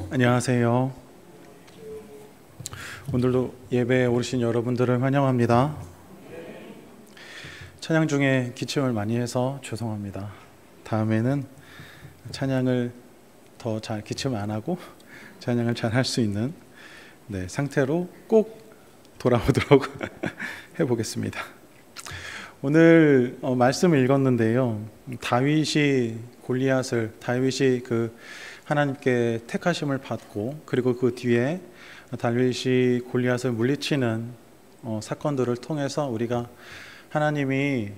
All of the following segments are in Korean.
안녕하세요. 오늘도 예배에 오신 여러분들을 환영합니다. 찬양 중에 기침을 많이 해서 죄송합니다. 다음에는 찬양을 더 잘 기침 안 하고 찬양을 잘 할 수 있는 상태로 꼭 돌아오도록 해보겠습니다. 오늘 말씀을 읽었는데요. 다윗이 하나님께 택하심을 받고, 그리고 그 뒤에 다윗이 골리앗을 물리치는 사건들을 통해서 우리가 하나님이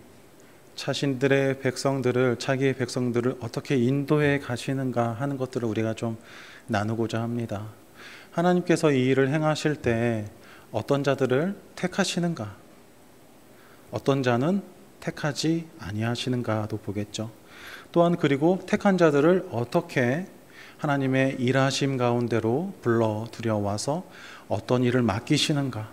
자신들의 백성들을, 자기의 백성들을 어떻게 인도해 가시는가 하는 것들을 우리가 좀 나누고자 합니다. 하나님께서 이 일을 행하실 때 어떤 자들을 택하시는가, 어떤 자는 택하지 아니하시는가도 보겠죠. 또한 그리고 택한 자들을 어떻게 하나님의 일하심 가운데로 불러 들여와서 어떤 일을 맡기시는가,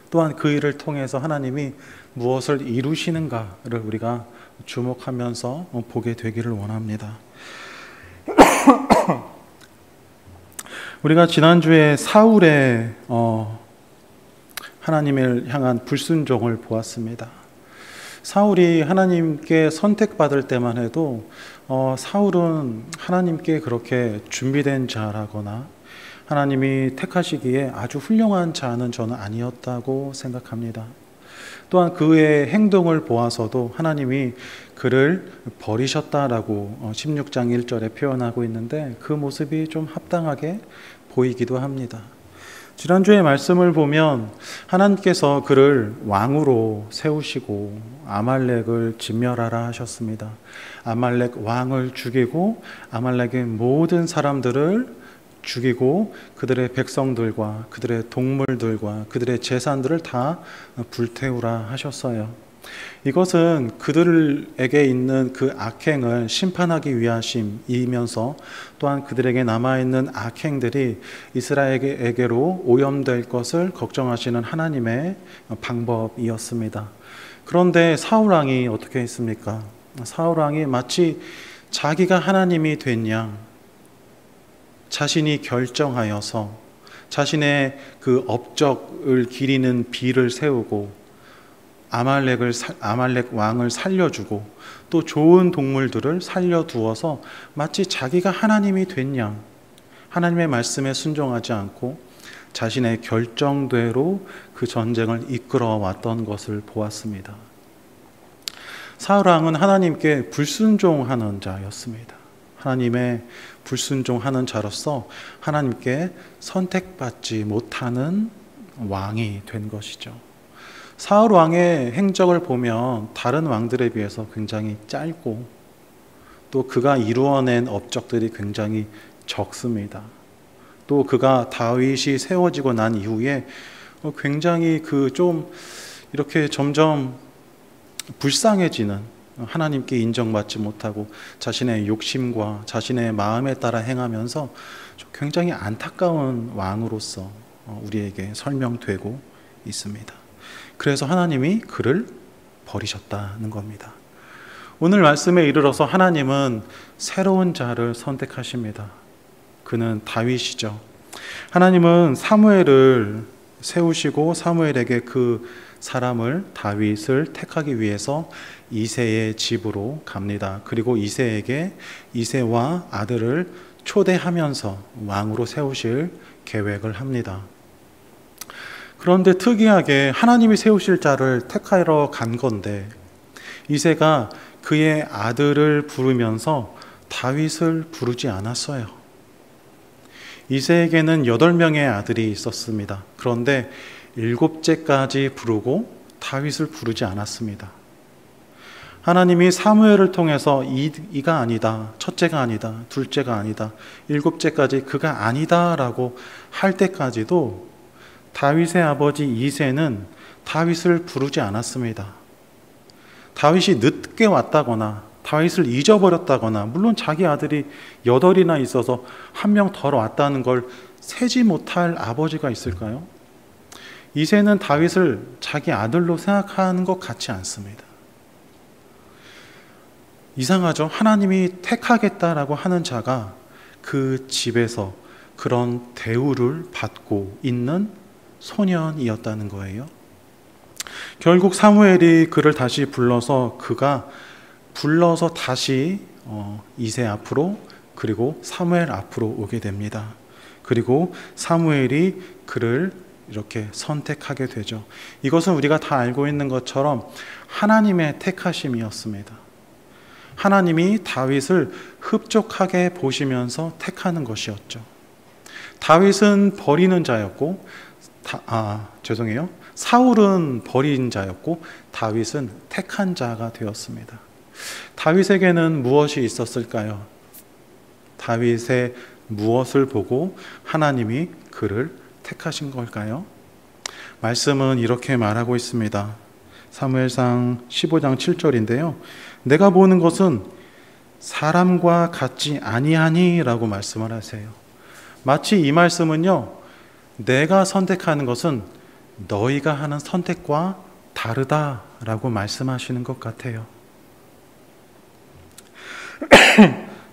또한 그 일을 통해서 하나님이 무엇을 이루시는가를 우리가 주목하면서 보게 되기를 원합니다. 우리가 지난주에 사울의 하나님을 향한 불순종을 보았습니다. 사울이 하나님께 선택받을 때만 해도 사울은 하나님께 그렇게 준비된 자라거나 하나님이 택하시기에 아주 훌륭한 자는 저는 아니었다고 생각합니다. 또한 그의 행동을 보아서도 하나님이 그를 버리셨다라고 16장 1절에 표현하고 있는데, 그 모습이 좀 합당하게 보이기도 합니다. 지난주에 말씀을 보면 하나님께서 그를 왕으로 세우시고 아말렉을 진멸하라 하셨습니다. 아말렉 왕을 죽이고 아말렉의 모든 사람들을 죽이고 그들의 백성들과 그들의 동물들과 그들의 재산들을 다 불태우라 하셨어요. 이것은 그들에게 있는 그 악행을 심판하기 위하심이면서 또한 그들에게 남아있는 악행들이 이스라엘에게로 오염될 것을 걱정하시는 하나님의 방법이었습니다. 그런데 사울왕이 어떻게 했습니까? 사울왕이 마치 자기가 하나님이 된 양, 자신이 결정하여서 자신의 그 업적을 기리는 비를 세우고 아말렉 왕을 살려주고 또 좋은 동물들을 살려두어서 마치 자기가 하나님이 된 양, 하나님의 말씀에 순종하지 않고 자신의 결정대로 그 전쟁을 이끌어 왔던 것을 보았습니다. 사울왕은 하나님께 불순종하는 자였습니다. 하나님의 불순종하는 자로서 하나님께 선택받지 못하는 왕이 된 것이죠. 사울 왕의 행적을 보면 다른 왕들에 비해서 굉장히 짧고 또 그가 이루어낸 업적들이 굉장히 적습니다. 또 그가 다윗이 세워지고 난 이후에 굉장히 좀 이렇게 점점 불쌍해지는, 하나님께 인정받지 못하고 자신의 욕심과 자신의 마음에 따라 행하면서 굉장히 안타까운 왕으로서 우리에게 설명되고 있습니다. 그래서 하나님이 그를 버리셨다는 겁니다. 오늘 말씀에 이르러서 하나님은 새로운 자를 선택하십니다. 그는 다윗이죠. 하나님은 사무엘을 세우시고 사무엘에게 그 사람을, 다윗을 택하기 위해서 이새의 집으로 갑니다. 그리고 이새와 아들을 초대하면서 왕으로 세우실 계획을 합니다. 그런데 특이하게 하나님이 세우실 자를 택하러 간 건데 이새가 그의 아들을 부르면서 다윗을 부르지 않았어요. 이새에게는 8명의 아들이 있었습니다. 그런데 7째까지 부르고 다윗을 부르지 않았습니다. 하나님이 사무엘을 통해서 이가 아니다, 첫째가 아니다, 둘째가 아니다, 7째까지 그가 아니다라고 할 때까지도 다윗의 아버지 이새는 다윗을 부르지 않았습니다. 다윗이 늦게 왔다거나 다윗을 잊어버렸다거나, 물론 자기 아들이 8이나 있어서 한 명 덜 왔다는 걸 세지 못할 아버지가 있을까요? 이새는 다윗을 자기 아들로 생각하는 것 같지 않습니다. 이상하죠? 하나님이 택하겠다라고 하는 자가 그 집에서 그런 대우를 받고 있는 소년이었다는 거예요. 결국 사무엘이 그를 다시 불러서 다시 이새 앞으로 그리고 사무엘 앞으로 오게 됩니다. 그리고 사무엘이 그를 이렇게 선택하게 되죠. 이것은 우리가 다 알고 있는 것처럼 하나님의 택하심이었습니다. 하나님이 다윗을 흡족하게 보시면서 택하는 것이었죠. 다윗은 버리는 자였고, 사울은 버린 자였고 다윗은 택한 자가 되었습니다. 다윗에게는 무엇이 있었을까요? 다윗의 무엇을 보고 하나님이 그를 택하신 걸까요? 말씀은 이렇게 말하고 있습니다. 사무엘상 15장 7절인데요. 내가 보는 것은 사람과 같지 아니하니 라고 말씀을 하세요. 마치 이 말씀은요, 내가 선택하는 것은 너희가 하는 선택과 다르다라고 말씀하시는 것 같아요.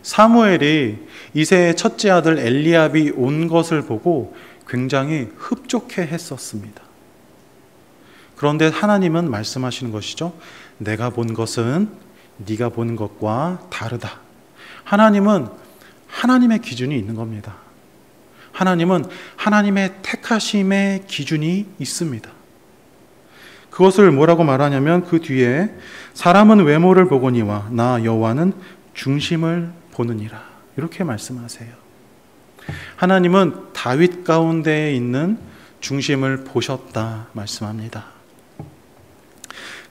사무엘이 이새의 첫째 아들 엘리압이 온 것을 보고 굉장히 흡족해 했었습니다. 그런데 하나님은 말씀하시는 것이죠. 내가 본 것은 네가 보는 것과 다르다. 하나님은 하나님의 기준이 있는 겁니다. 하나님은 하나님의 택하심의 기준이 있습니다. 그것을 뭐라고 말하냐면 그 뒤에 사람은 외모를 보거니와 나 여호와는 중심을 보느니라. 이렇게 말씀하세요. 하나님은 다윗 가운데에 있는 중심을 보셨다 말씀합니다.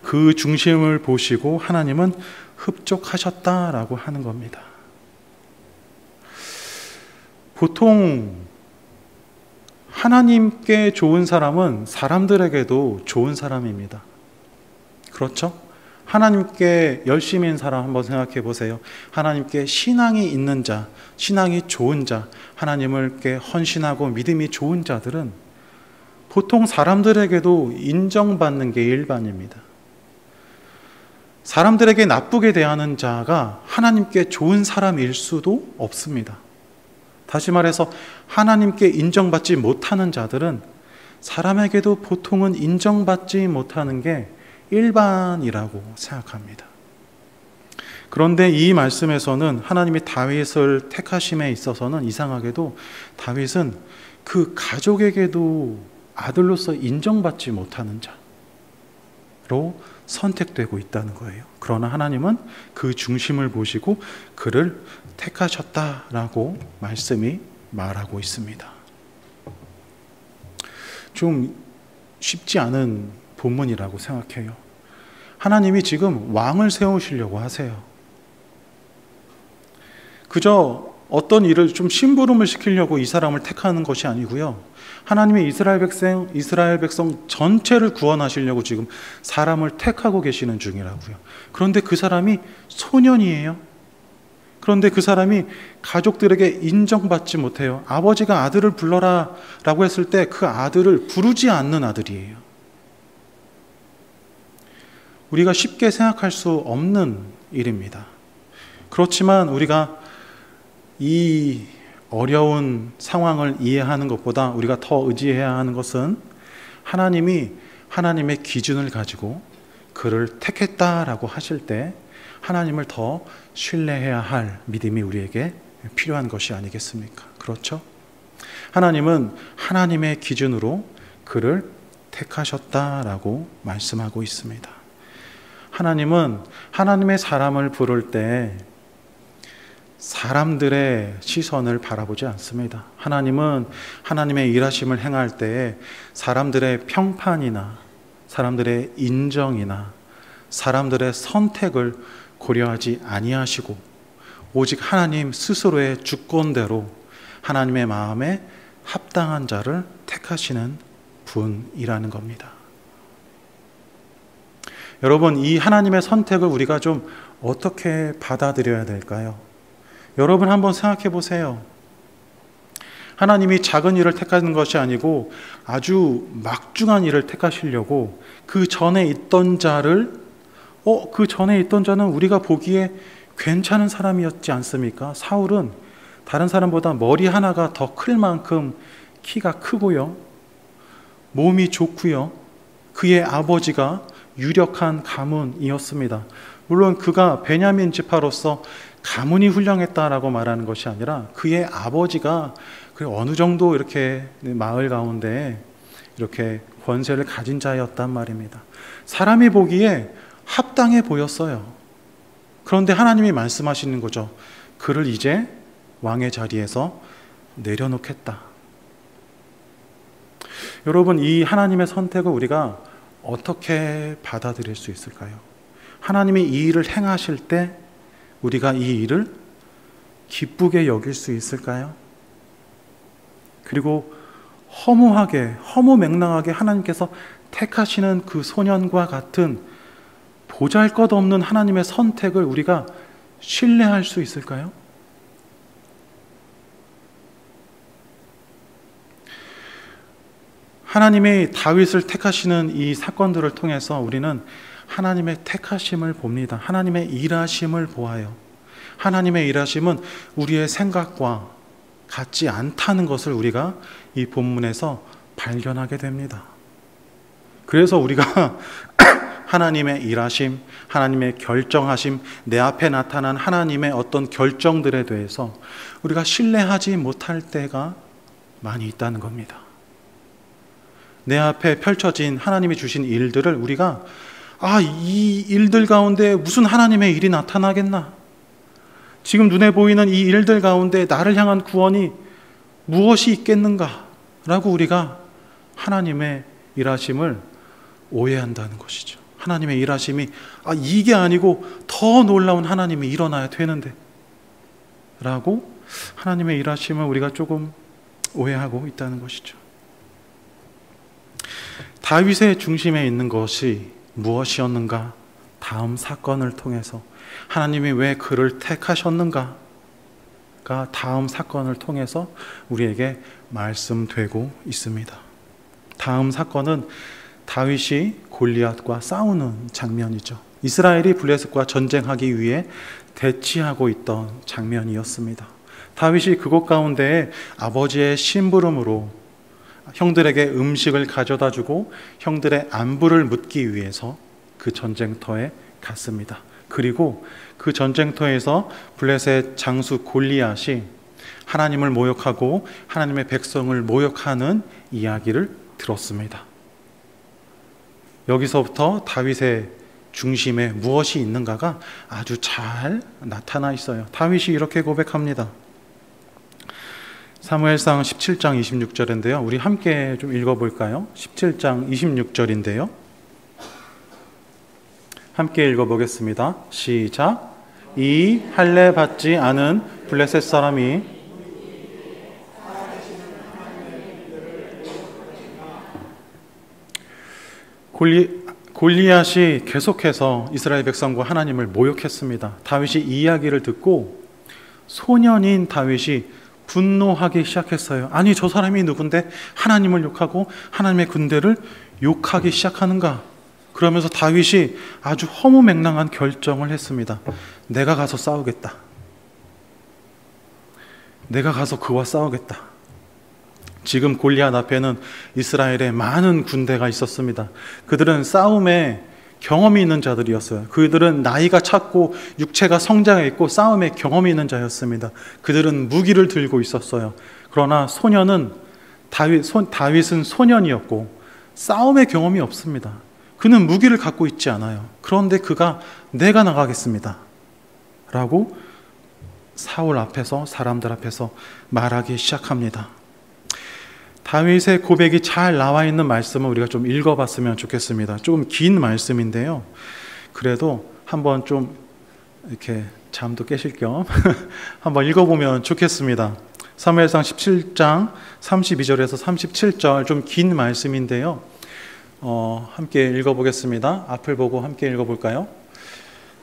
그 중심을 보시고 하나님은 흡족하셨다라고 하는 겁니다. 보통 하나님께 좋은 사람은 사람들에게도 좋은 사람입니다. 그렇죠? 하나님께 열심인 사람 한번 생각해 보세요. 하나님께 신앙이 있는 자, 신앙이 좋은 자, 하나님께 헌신하고 믿음이 좋은 자들은 보통 사람들에게도 인정받는 게 일반입니다. 사람들에게 나쁘게 대하는 자가 하나님께 좋은 사람일 수도 없습니다. 다시 말해서 하나님께 인정받지 못하는 자들은 사람에게도 보통은 인정받지 못하는 게 일반이라고 생각합니다. 그런데 이 말씀에서는 하나님이 다윗을 택하심에 있어서는 이상하게도 다윗은 그 가족에게도 아들로서 인정받지 못하는 자로 선택되고 있다는 거예요. 그러나 하나님은 그 중심을 보시고 그를 택하셨다라고 말씀이 말하고 있습니다. 좀 쉽지 않은 본문이라고 생각해요. 하나님이 지금 왕을 세우시려고 하세요. 그저 어떤 일을 좀 심부름을 시키려고 이 사람을 택하는 것이 아니고요. 하나님이 이스라엘 백성 전체를 구원하시려고 지금 사람을 택하고 계시는 중이라고요. 그런데 그 사람이 소년이에요. 그런데 그 사람이 가족들에게 인정받지 못해요. 아버지가 아들을 불러라 라고 했을 때 그 아들을 부르지 않는 아들이에요. 우리가 쉽게 생각할 수 없는 일입니다. 그렇지만 우리가 이 어려운 상황을 이해하는 것보다 우리가 더 의지해야 하는 것은 하나님이 하나님의 기준을 가지고 그를 택했다라고 하실 때 하나님을 더 신뢰해야 할 믿음이 우리에게 필요한 것이 아니겠습니까? 그렇죠? 하나님은 하나님의 기준으로 그를 택하셨다라고 말씀하고 있습니다. 하나님은 하나님의 사람을 부를 때 사람들의 시선을 바라보지 않습니다. 하나님은 하나님의 일하심을 행할 때 사람들의 평판이나 사람들의 인정이나 사람들의 선택을 고려하지 아니하시고 오직 하나님 스스로의 주권대로 하나님의 마음에 합당한 자를 택하시는 분이라는 겁니다. 여러분, 이 하나님의 선택을 우리가 좀 어떻게 받아들여야 될까요? 여러분 한번 생각해 보세요. 하나님이 작은 일을 택하는 것이 아니고 아주 막중한 일을 택하시려고 그 전에 있던 자를 그 전에 있던 자는 우리가 보기에 괜찮은 사람이었지 않습니까? 사울은 다른 사람보다 머리 하나가 더 클 만큼 키가 크고요. 몸이 좋고요. 그의 아버지가 유력한 가문이었습니다. 물론 그가 베냐민 지파로서 가문이 훌륭했다라고 말하는 것이 아니라 그의 아버지가 어느 정도 이렇게 마을 가운데 이렇게 권세를 가진 자였단 말입니다. 사람이 보기에 합당해 보였어요. 그런데 하나님이 말씀하시는 거죠. 그를 이제 왕의 자리에서 내려놓겠다. 여러분, 이 하나님의 선택을 우리가 어떻게 받아들일 수 있을까요? 하나님이 이 일을 행하실 때 우리가 이 일을 기쁘게 여길 수 있을까요? 그리고 허무맹랑하게 하나님께서 택하시는 그 소년과 같은 보잘것없는 하나님의 선택을 우리가 신뢰할 수 있을까요? 하나님이 다윗을 택하시는 이 사건들을 통해서 우리는 하나님의 택하심을 봅니다. 하나님의 일하심을 보아요. 하나님의 일하심은 우리의 생각과 같지 않다는 것을 우리가 이 본문에서 발견하게 됩니다. 그래서 우리가 하나님의 일하심, 하나님의 결정하심, 내 앞에 나타난 하나님의 어떤 결정들에 대해서 우리가 신뢰하지 못할 때가 많이 있다는 겁니다. 내 앞에 펼쳐진 하나님이 주신 일들을 우리가 이 일들 가운데 무슨 하나님의 일이 나타나겠나? 지금 눈에 보이는 이 일들 가운데 나를 향한 구원이 무엇이 있겠는가? 라고 우리가 하나님의 일하심을 오해한다는 것이죠. 하나님의 일하심이 이게 아니고 더 놀라운 하나님이 일어나야 되는데 라고 하나님의 일하심을 우리가 조금 오해하고 있다는 것이죠. 다윗의 중심에 있는 것이 무엇이었는가? 다음 사건을 통해서 하나님이 왜 그를 택하셨는가가 다음 사건을 통해서 우리에게 말씀되고 있습니다. 다음 사건은 다윗이 골리앗과 싸우는 장면이죠. 이스라엘이 블레셋과 전쟁하기 위해 대치하고 있던 장면이었습니다. 다윗이 그곳 가운데에 아버지의 심부름으로 형들에게 음식을 가져다 주고 형들의 안부를 묻기 위해서 그 전쟁터에 갔습니다. 그리고 그 전쟁터에서 블레셋 장수 골리앗이 하나님을 모욕하고 하나님의 백성을 모욕하는 이야기를 들었습니다. 여기서부터 다윗의 중심에 무엇이 있는가가 아주 잘 나타나 있어요. 다윗이 이렇게 고백합니다. 사무엘상 17장 26절인데요. 우리 함께 좀 읽어볼까요? 17장 26절인데요. 함께 읽어보겠습니다. 시작. 이 할례 받지 않은 블레셋 사람이 골리앗이 계속해서 이스라엘 백성과 하나님을 모욕했습니다. 다윗이 이 이야기를 듣고 소년인 다윗이 분노하기 시작했어요. 아니, 저 사람이 누군데 하나님을 욕하고 하나님의 군대를 욕하기 시작하는가? 그러면서 다윗이 아주 허무맹랑한 결정을 했습니다. 내가 가서 싸우겠다. 내가 가서 그와 싸우겠다. 지금 골리앗 앞에는 이스라엘의 많은 군대가 있었습니다. 그들은 싸움에 경험이 있는 자들이었어요. 그들은 나이가 찼고 육체가 성장했고 싸움에 경험이 있는 자였습니다. 그들은 무기를 들고 있었어요. 그러나 다윗은 소년이었고 싸움의 경험이 없습니다. 그는 무기를 갖고 있지 않아요. 그런데 그가 내가 나가겠습니다 라고 사울 앞에서, 사람들 앞에서 말하기 시작합니다. 다윗의 고백이 잘 나와 있는 말씀을 우리가 좀 읽어봤으면 좋겠습니다. 조금 긴 말씀인데요. 그래도 한번 좀 이렇게 잠도 깨실 겸 한번 읽어보면 좋겠습니다. 사무엘상 17장 32절에서 37절 좀 긴 말씀인데요. 함께 읽어보겠습니다. 앞을 보고 함께 읽어볼까요?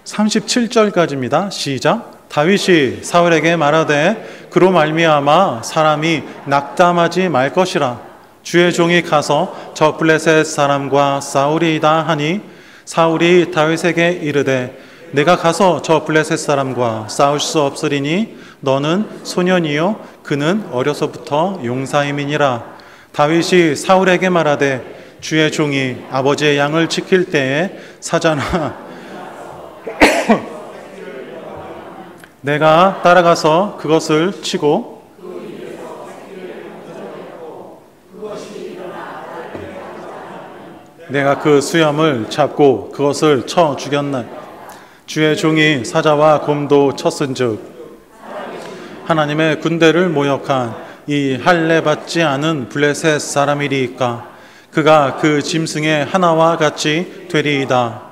37절까지입니다. 시작. 다윗이 사울에게 말하되 그로 말미암아 사람이 낙담하지 말 것이라. 주의 종이 가서 저 블레셋 사람과 싸우리이다 하니 사울이 다윗에게 이르되 내가 가서 저 블레셋 사람과 싸울 수 없으리니 너는 소년이요 그는 어려서부터 용사임이니라. 다윗이 사울에게 말하되 주의 종이 아버지의 양을 지킬 때에 사자나 내가 따라가서 그것을 치고 내가 그 수염을 잡고 그것을 쳐 죽였나. 주의 종이 사자와 곰도 쳤은즉 하나님의 군대를 모욕한 이 할례 받지 않은 블레셋 사람이리이까. 그가 그 짐승의 하나와 같이 되리이다.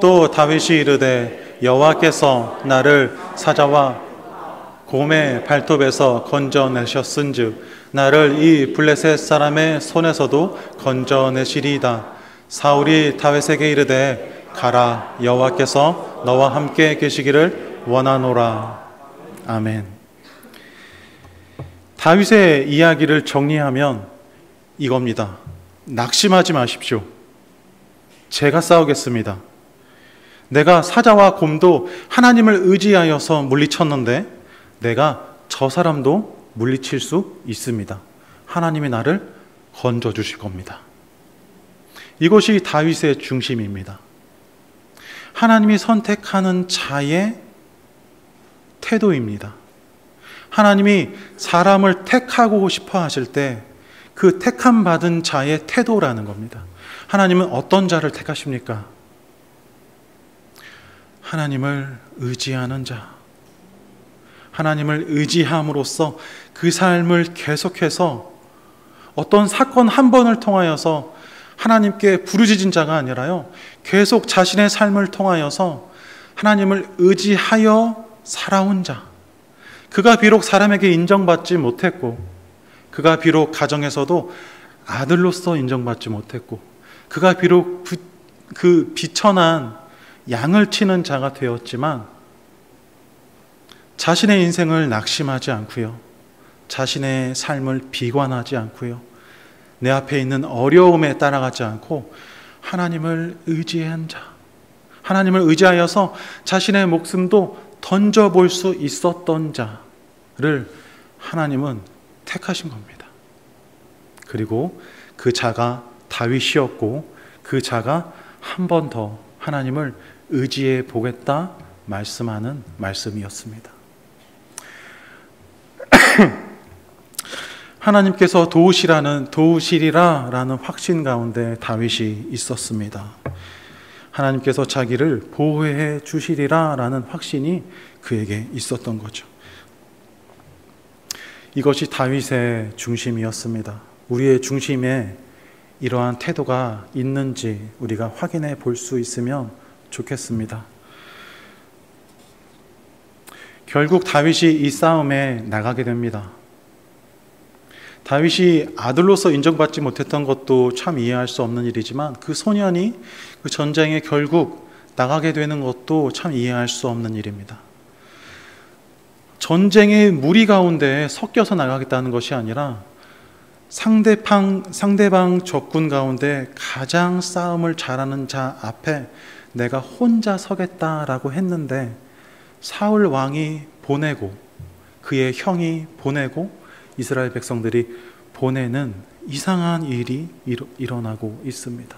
또 다윗이 이르되 여호와께서 나를 사자와 곰의 발톱에서 건져내셨은즉 나를 이 블레셋 사람의 손에서도 건져내시리이다. 사울이 다윗에게 이르되 가라, 여호와께서 너와 함께 계시기를 원하노라. 아멘. 다윗의 이야기를 정리하면 이겁니다. 낙심하지 마십시오. 제가 싸우겠습니다. 내가 사자와 곰도 하나님을 의지하여서 물리쳤는데 내가 저 사람도 물리칠 수 있습니다. 하나님이 나를 건져주실 겁니다. 이것이 다윗의 중심입니다. 하나님이 선택하는 자의 태도입니다. 하나님이 사람을 택하고 싶어 하실 때 그 택함 받은 자의 태도라는 겁니다. 하나님은 어떤 자를 택하십니까? 하나님을 의지하는 자. 하나님을 의지함으로써 그 삶을 계속해서 어떤 사건 한 번을 통하여서 하나님께 부르짖은 자가 아니라요, 계속 자신의 삶을 통하여서 하나님을 의지하여 살아온 자. 그가 비록 사람에게 인정받지 못했고, 그가 비록 가정에서도 아들로서 인정받지 못했고, 그가 비록 그 비천한 양을 치는 자가 되었지만 자신의 인생을 낙심하지 않고요, 자신의 삶을 비관하지 않고요, 내 앞에 있는 어려움에 따라가지 않고 하나님을 의지한 자, 하나님을 의지하여서 자신의 목숨도 던져볼 수 있었던 자를 하나님은 택하신 겁니다. 그리고 그 자가 다윗이었고 그 자가 한 번 더 하나님을 의지해 보겠다 말씀하는 말씀이었습니다. 하나님께서 도우시리라라는 확신 가운데 다윗이 있었습니다. 하나님께서 자기를 보호해 주시리라라는 확신이 그에게 있었던 거죠. 이것이 다윗의 중심이었습니다. 우리의 중심에 이러한 태도가 있는지 우리가 확인해 볼 수 있으면 좋겠습니다. 결국 다윗이 이 싸움에 나가게 됩니다. 다윗이 아들로서 인정받지 못했던 것도 참 이해할 수 없는 일이지만 그 소년이 그 전쟁에 결국 나가게 되는 것도 참 이해할 수 없는 일입니다. 전쟁의 무리 가운데 섞여서 나가겠다는 것이 아니라 상대방 적군 가운데 가장 싸움을 잘하는 자 앞에 내가 혼자 서겠다라고 했는데 사울 왕이 보내고 그의 형이 보내고 이스라엘 백성들이 보내는 이상한 일이 일어나고 있습니다.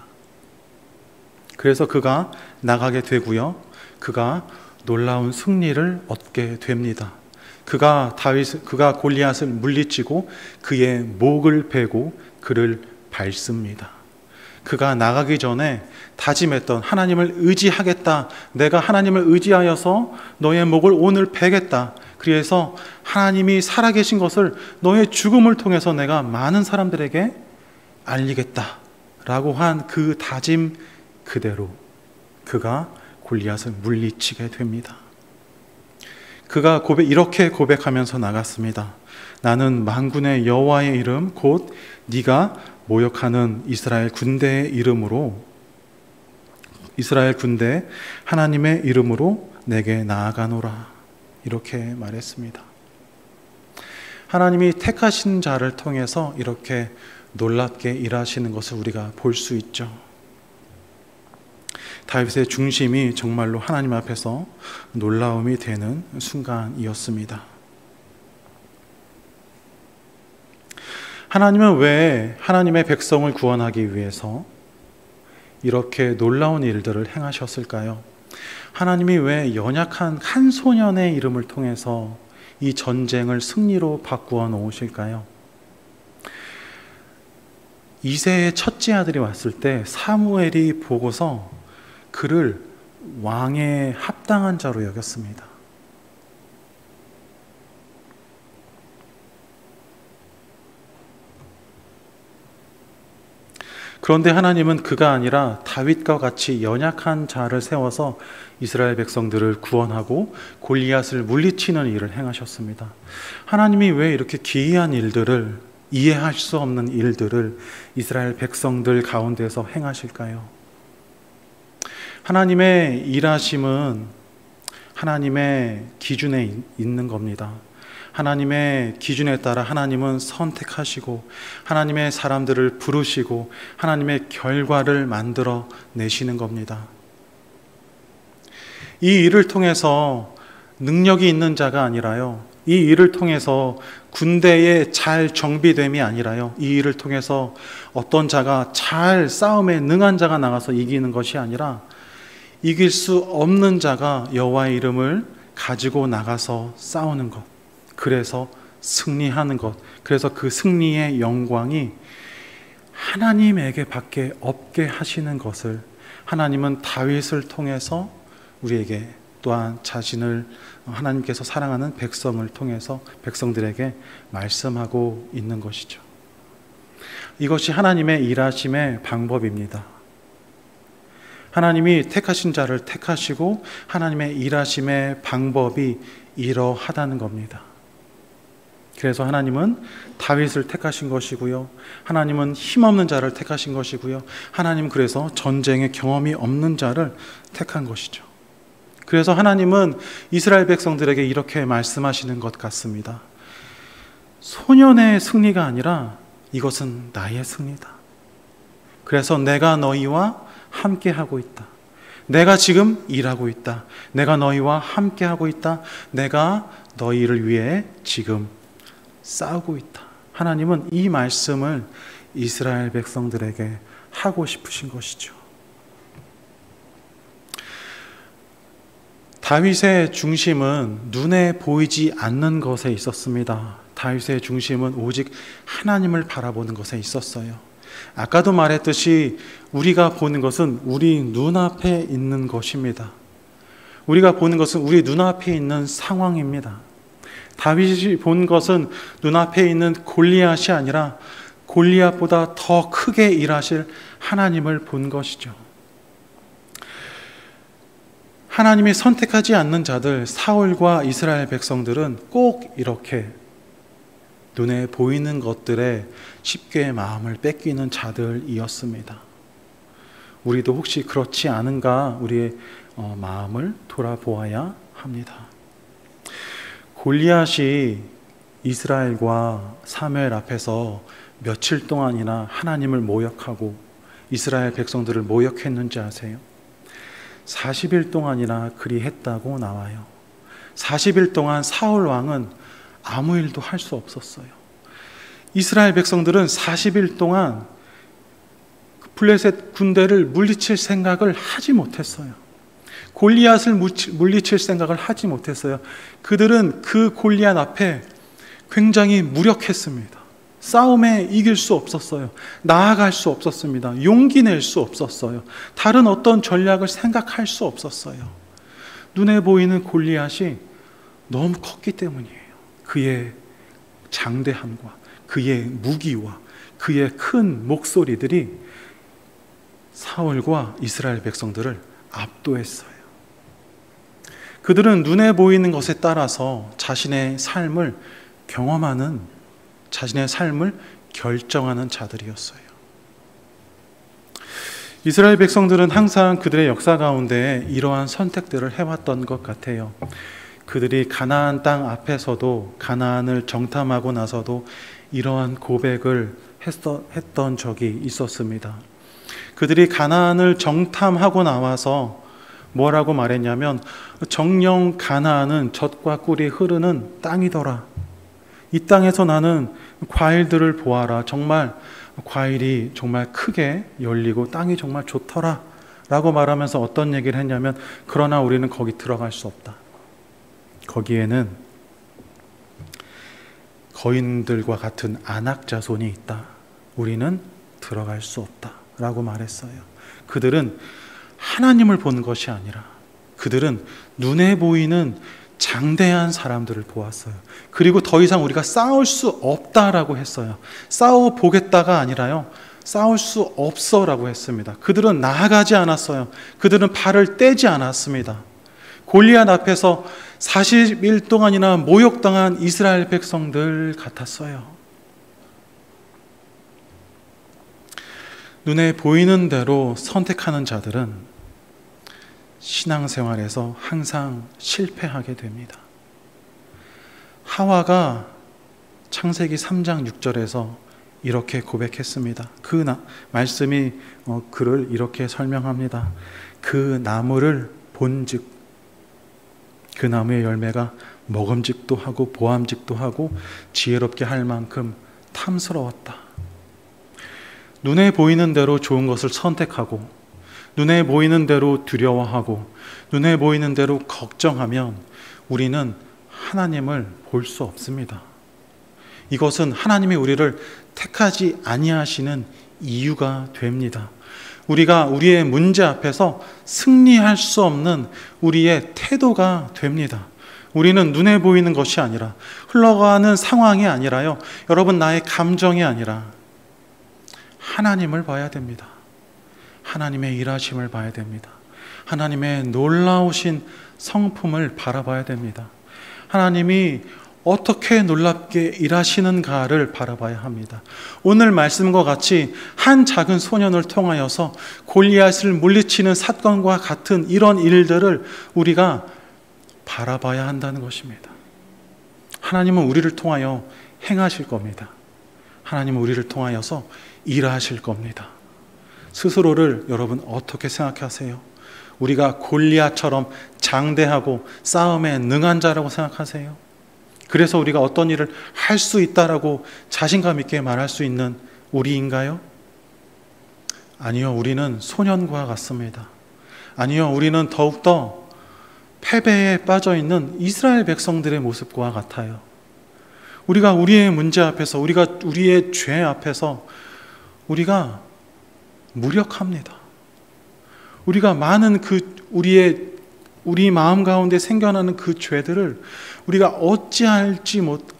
그래서 그가 나가게 되고요, 그가 놀라운 승리를 얻게 됩니다. 그가 골리앗을 물리치고 그의 목을 베고 그를 밟습니다. 그가 나가기 전에 다짐했던 하나님을 의지하겠다, 내가 하나님을 의지하여서 너의 목을 오늘 베겠다, 그래서 하나님이 살아계신 것을 너의 죽음을 통해서 내가 많은 사람들에게 알리겠다 라고 한 그 다짐 그대로 그가 골리앗을 물리치게 됩니다. 그가 이렇게 고백하면서 나갔습니다. 나는 만군의 여호와의 이름 곧 네가 모욕하는 이스라엘 군대의 이름으로, 이스라엘 군대 하나님의 이름으로 내게 나아가노라, 이렇게 말했습니다. 하나님이 택하신 자를 통해서 이렇게 놀랍게 일하시는 것을 우리가 볼 수 있죠. 다윗의 중심이 정말로 하나님 앞에서 놀라움이 되는 순간이었습니다. 하나님은 왜 하나님의 백성을 구원하기 위해서 이렇게 놀라운 일들을 행하셨을까요? 하나님이 왜 연약한 한 소년의 이름을 통해서 이 전쟁을 승리로 바꾸어 놓으실까요? 이새의 첫째 아들이 왔을 때 사무엘이 보고서 그를 왕에 합당한 자로 여겼습니다. 그런데 하나님은 그가 아니라 다윗과 같이 연약한 자를 세워서 이스라엘 백성들을 구원하고 골리앗을 물리치는 일을 행하셨습니다. 하나님이 왜 이렇게 기이한 일들을, 이해할 수 없는 일들을 이스라엘 백성들 가운데서 행하실까요? 하나님의 일하심은 하나님의 기준에 있는 겁니다. 하나님의 기준에 따라 하나님은 선택하시고 하나님의 사람들을 부르시고 하나님의 결과를 만들어 내시는 겁니다. 이 일을 통해서 능력이 있는 자가 아니라요, 이 일을 통해서 군대의 잘 정비됨이 아니라요, 이 일을 통해서 어떤 자가 잘 싸움에 능한 자가 나가서 이기는 것이 아니라 이길 수 없는 자가 여호와의 이름을 가지고 나가서 싸우는 것, 그래서 승리하는 것, 그래서 그 승리의 영광이 하나님에게 밖에 없게 하시는 것을 하나님은 다윗을 통해서 우리에게, 또한 자신을 하나님께서 사랑하는 백성을 통해서 백성들에게 말씀하고 있는 것이죠. 이것이 하나님의 일하심의 방법입니다. 하나님이 택하신 자를 택하시고 하나님의 일하심의 방법이 이러하다는 겁니다. 그래서 하나님은 다윗을 택하신 것이고요, 하나님은 힘없는 자를 택하신 것이고요, 하나님은 그래서 전쟁의 경험이 없는 자를 택한 것이죠. 그래서 하나님은 이스라엘 백성들에게 이렇게 말씀하시는 것 같습니다. 소년의 승리가 아니라 이것은 나의 승리다. 그래서 내가 너희와 함께 하고 있다. 내가 지금 일하고 있다. 내가 너희와 함께 하고 있다. 내가 너희를 위해 지금 싸우고 있다. 하나님은 이 말씀을 이스라엘 백성들에게 하고 싶으신 것이죠. 다윗의 중심은 눈에 보이지 않는 것에 있었습니다. 다윗의 중심은 오직 하나님을 바라보는 것에 있었어요. 아까도 말했듯이 우리가 보는 것은 우리 눈앞에 있는 것입니다. 우리가 보는 것은 우리 눈앞에 있는 상황입니다. 다윗이 본 것은 눈앞에 있는 골리앗이 아니라 골리앗보다 더 크게 일하실 하나님을 본 것이죠. 하나님이 선택하지 않는 자들, 사울과 이스라엘 백성들은 꼭 이렇게 눈에 보이는 것들에 쉽게 마음을 뺏기는 자들이었습니다. 우리도 혹시 그렇지 않은가 우리의 마음을 돌아보아야 합니다. 골리앗이 이스라엘과 사무엘 앞에서 며칠 동안이나 하나님을 모욕하고 이스라엘 백성들을 모욕했는지 아세요? 40일 동안이나 그리 했다고 나와요. 40일 동안 사울 왕은 아무 일도 할 수 없었어요. 이스라엘 백성들은 40일 동안 블레셋 군대를 물리칠 생각을 하지 못했어요. 골리앗을 물리칠 생각을 하지 못했어요. 그들은 그 골리앗 앞에 굉장히 무력했습니다. 싸움에 이길 수 없었어요. 나아갈 수 없었습니다. 용기 낼 수 없었어요. 다른 어떤 전략을 생각할 수 없었어요. 눈에 보이는 골리앗이 너무 컸기 때문이에요. 그의 장대함과 그의 무기와 그의 큰 목소리들이 사울과 이스라엘 백성들을 압도했어요. 그들은 눈에 보이는 것에 따라서 자신의 삶을 경험하는, 자신의 삶을 결정하는 자들이었어요. 이스라엘 백성들은 항상 그들의 역사 가운데 이러한 선택들을 해왔던 것 같아요. 그들이 가나안 땅 앞에서도, 가나안을 정탐하고 나서도 이러한 고백을 했던 적이 있었습니다. 그들이 가나안을 정탐하고 나와서 뭐라고 말했냐면 정녕 가나안은 젖과 꿀이 흐르는 땅이더라. 이 땅에서 나는 과일들을 보아라. 정말 과일이 정말 크게 열리고 땅이 정말 좋더라 라고 말하면서 어떤 얘기를 했냐면 그러나 우리는 거기 들어갈 수 없다. 거기에는 거인들과 같은 안악자손이 있다. 우리는 들어갈 수 없다 라고 말했어요. 그들은 하나님을 본 것이 아니라 그들은 눈에 보이는 장대한 사람들을 보았어요. 그리고 더 이상 우리가 싸울 수 없다라고 했어요. 싸워 보겠다가 아니라요, 싸울 수 없어라고 했습니다. 그들은 나아가지 않았어요. 그들은 발을 떼지 않았습니다. 골리앗 앞에서 40일 동안이나 모욕당한 이스라엘 백성들 같았어요. 눈에 보이는 대로 선택하는 자들은 신앙생활에서 항상 실패하게 됩니다. 하와가 창세기 3장 6절에서 이렇게 고백했습니다. 말씀이 그를 이렇게 설명합니다. 그 나무를 본즉 그 나무의 열매가 먹음직도 하고 보암직도 하고 지혜롭게 할 만큼 탐스러웠다. 눈에 보이는 대로 좋은 것을 선택하고 눈에 보이는 대로 두려워하고 눈에 보이는 대로 걱정하면 우리는 하나님을 볼 수 없습니다. 이것은 하나님이 우리를 택하지 아니하시는 이유가 됩니다. 우리가 우리의 문제 앞에서 승리할 수 없는 우리의 태도가 됩니다. 우리는 눈에 보이는 것이 아니라 흘러가는 상황이 아니라요, 여러분 나의 감정이 아니라 하나님을 봐야 됩니다. 하나님의 일하심을 봐야 됩니다. 하나님의 놀라우신 성품을 바라봐야 됩니다. 하나님이 어떻게 놀랍게 일하시는가를 바라봐야 합니다. 오늘 말씀과 같이 한 작은 소년을 통하여서 골리앗을 물리치는 사건과 같은 이런 일들을 우리가 바라봐야 한다는 것입니다. 하나님은 우리를 통하여 행하실 겁니다. 하나님은 우리를 통하여서 일하실 겁니다. 스스로를 여러분 어떻게 생각하세요? 우리가 골리앗처럼 장대하고 싸움에 능한 자라고 생각하세요? 그래서 우리가 어떤 일을 할 수 있다라고 자신감 있게 말할 수 있는 우리인가요? 아니요, 우리는 소년과 같습니다. 아니요, 우리는 더욱더 패배에 빠져 있는 이스라엘 백성들의 모습과 같아요. 우리가 우리의 문제 앞에서, 우리가 우리의 죄 앞에서 우리가 무력합니다. 우리가 많은 우리 마음 가운데 생겨나는 그 죄들을 우리가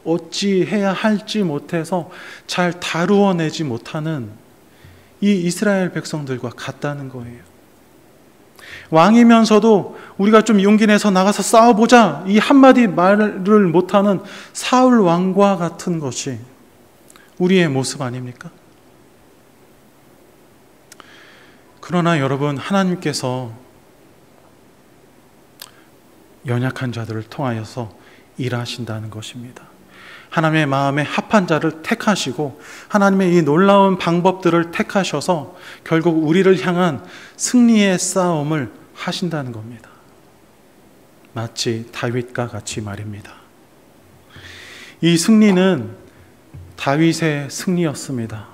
어찌해야 할지 못해서 잘 다루어내지 못하는 이 이스라엘 백성들과 같다는 거예요. 왕이면서도 우리가 좀 용기 내서 나가서 싸워보자, 이 한마디 말을 못하는 사울 왕과 같은 것이 우리의 모습 아닙니까? 그러나 여러분, 하나님께서 연약한 자들을 통하여서 일하신다는 것입니다. 하나님의 마음에 합한 자를 택하시고 하나님의 이 놀라운 방법들을 택하셔서 결국 우리를 향한 승리의 싸움을 하신다는 겁니다. 마치 다윗과 같이 말입니다. 이 승리는 다윗의 승리였습니다.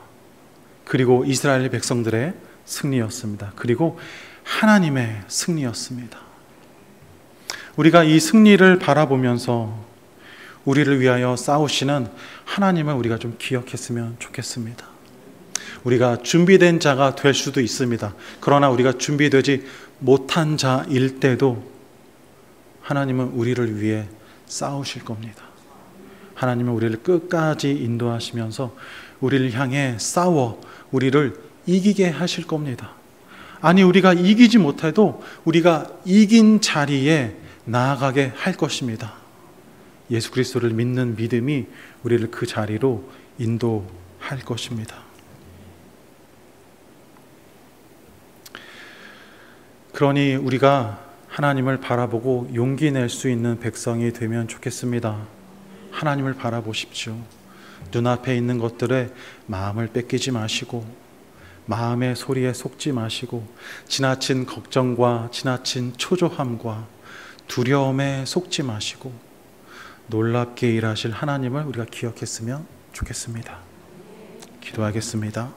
그리고 이스라엘 백성들의 승리였습니다. 그리고 하나님의 승리였습니다. 우리가 이 승리를 바라보면서 우리를 위하여 싸우시는 하나님을 우리가 좀 기억했으면 좋겠습니다. 우리가 준비된 자가 될 수도 있습니다. 그러나 우리가 준비되지 못한 자일 때도 하나님은 우리를 위해 싸우실 겁니다. 하나님은 우리를 끝까지 인도하시면서 우리를 향해 싸워 우리를 이기게 하실 겁니다. 아니, 우리가 이기지 못해도 우리가 이긴 자리에 나아가게 할 것입니다. 예수 그리스도를 믿는 믿음이 우리를 그 자리로 인도할 것입니다. 그러니 우리가 하나님을 바라보고 용기 낼 수 있는 백성이 되면 좋겠습니다. 하나님을 바라보십시오. 눈앞에 있는 것들에 마음을 뺏기지 마시고 마음의 소리에 속지 마시고 지나친 걱정과 지나친 초조함과 두려움에 속지 마시고 놀랍게 일하실 하나님을 우리가 기억했으면 좋겠습니다. 기도하겠습니다.